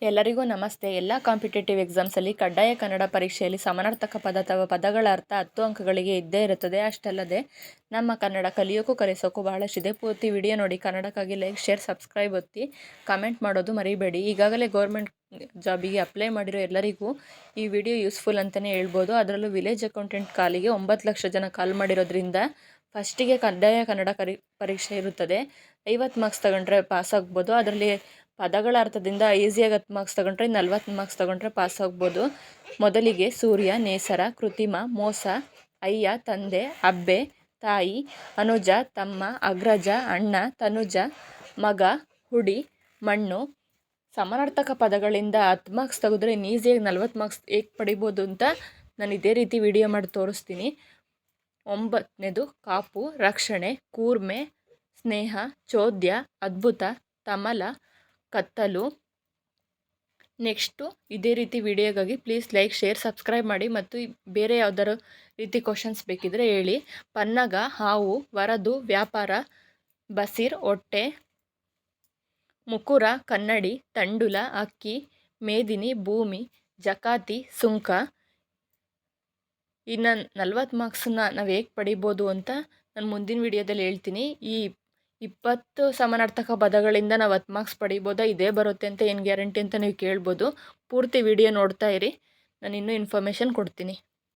ಎಲ್ಲರಿಗೂ ನಮಸ್ತೆ. ಎಲ್ಲ ಕಾಂಪಿಟೇಟಿವ್ ಎಕ್ಸಾಮ್ಸಲ್ಲಿ ಕಡ್ಡಾಯ ಕನ್ನಡ ಪರೀಕ್ಷೆಯಲ್ಲಿ ಸಮಾನಾರ್ಥಕ ಪದ ಅಥವಾ ಪದಗಳ ಅರ್ಥ 10 ಅಂಕಗಳಿಗೆ ಇದ್ದೇ ಇರುತ್ತದೆ. ಅಷ್ಟಲ್ಲದೆ ನಮ್ಮ ಕನ್ನಡ ಕಲಿಯೋಕ್ಕೂ ಕಲಿಸೋಕ್ಕೂ ಬಹಳಷ್ಟಿದೆ. ಪೂರ್ತಿ ವಿಡಿಯೋ ನೋಡಿ. ಕನ್ನಡಕ್ಕಾಗಿ ಲೈಕ್, ಶೇರ್, ಸಬ್ಸ್ಕ್ರೈಬ್ ಒತ್ತಿ. ಕಮೆಂಟ್ ಮಾಡೋದು ಮರಿಬೇಡಿ. ಈಗಾಗಲೇ ಗೌರ್ಮೆಂಟ್ ಜಾಬಿಗೆ ಅಪ್ಲೈ ಮಾಡಿರೋ ಎಲ್ಲರಿಗೂ ಈ ವಿಡಿಯೋ ಯೂಸ್ಫುಲ್ ಅಂತಲೇ ಹೇಳ್ಬೋದು. ಅದರಲ್ಲೂ ವಿಲೇಜ್ ಅಕೌಂಟೆಂಟ್ ಕಾಲಿಗೆ 9 ಲಕ್ಷ ಜನ ಕಾಲ್ ಮಾಡಿರೋದ್ರಿಂದ ಫಸ್ಟಿಗೆ ಕಡ್ಡಾಯ ಕನ್ನಡ ಪರೀಕ್ಷೆ ಇರುತ್ತದೆ. 50 ಮಾರ್ಕ್ಸ್ ತಗೊಂಡ್ರೆ ಪಾಸ್ ಆಗ್ಬೋದು. ಅದರಲ್ಲಿ ಪದಗಳ ಅರ್ಥದಿಂದ ಈಸಿಯಾಗಿ 10 ಮಾರ್ಕ್ಸ್ ತಗೊಂಡ್ರೆ 40 ಮಾರ್ಕ್ಸ್ ತಗೊಂಡ್ರೆ ಪಾಸ್ ಆಗ್ಬೋದು. ಮೊದಲಿಗೆ ಸೂರ್ಯ, ನೇಸರ, ಕೃತಿಮ, ಮೋಸ, ಅಯ್ಯ, ತಂದೆ, ಅಬ್ಬೆ, ತಾಯಿ, ಅನುಜ, ತಮ್ಮ, ಅಗ್ರಜ, ಅಣ್ಣ, ತನುಜ, ಮಗ, ಹುಡಿ, ಮಣ್ಣು. ಸಮಾನಾರ್ಥಕ ಪದಗಳಿಂದ 10 ಮಾರ್ಕ್ಸ್ ತೆಗೆದ್ರೆ ಈಸಿಯಾಗಿ 40 ಮಾರ್ಕ್ಸ್ ಹೇಗೆ ಪಡಿಬೋದು ಅಂತ ನಾನು ಇದೇ ರೀತಿ ವಿಡಿಯೋ ಮಾಡಿ ತೋರಿಸ್ತೀನಿ. 9ನೇದು ಕಾಪು, ರಕ್ಷಣೆ, ಕೂರ್ಮೆ, ಸ್ನೇಹ, ಚೋದ್ಯ, ಅದ್ಭುತ, ತಮಲ, ಕತ್ತಲು. ನೆಕ್ಸ್ಟು ಇದೇ ರೀತಿ ವಿಡಿಯೋಗಾಗಿ ಪ್ಲೀಸ್ ಲೈಕ್, ಶೇರ್, ಸಬ್ಸ್ಕ್ರೈಬ್ ಮಾಡಿ. ಮತ್ತು ಬೇರೆ ಯಾವ್ದಾರು ರೀತಿ ಕ್ವಶನ್ಸ್ ಬೇಕಿದ್ರೆ ಹೇಳಿ. ಪನ್ನಗ, ಹಾವು, ವರದು, ವ್ಯಾಪಾರ, ಬಸೀರ್, ಹೊಟ್ಟೆ, ಮುಕುರ, ಕನ್ನಡಿ, ತಂಡುಲ, ಅಕ್ಕಿ, ಮೇದಿನಿ, ಭೂಮಿ, ಜಕಾತಿ, ಸುಂಕ. ಇನ್ನು 40 ಮಾರ್ಕ್ಸನ್ನ ನಾವು ಹೇಗೆ ಪಡಿಬೋದು ಅಂತ ನಾನು ಮುಂದಿನ ವಿಡಿಯೋದಲ್ಲಿ ಹೇಳ್ತೀನಿ. ಈ 20 ಸಮಾನಾರ್ಥಕ ಪದಗಳಿಂದ ನಾವು 10 ಮಾರ್ಕ್ಸ್ ಪಡಿಬೋದಾ, ಇದೇ ಬರುತ್ತೆ ಅಂತ ಏನು ಗ್ಯಾರಂಟಿ ಅಂತ ನೀವು ಕೇಳ್ಬೋದು. ಪೂರ್ತಿ ವಿಡಿಯೋ ನೋಡ್ತಾ ಇರಿ, ನಾನು ಇನ್ನೂ ಇನ್ಫಾರ್ಮೇಷನ್ ಕೊಡ್ತೀನಿ.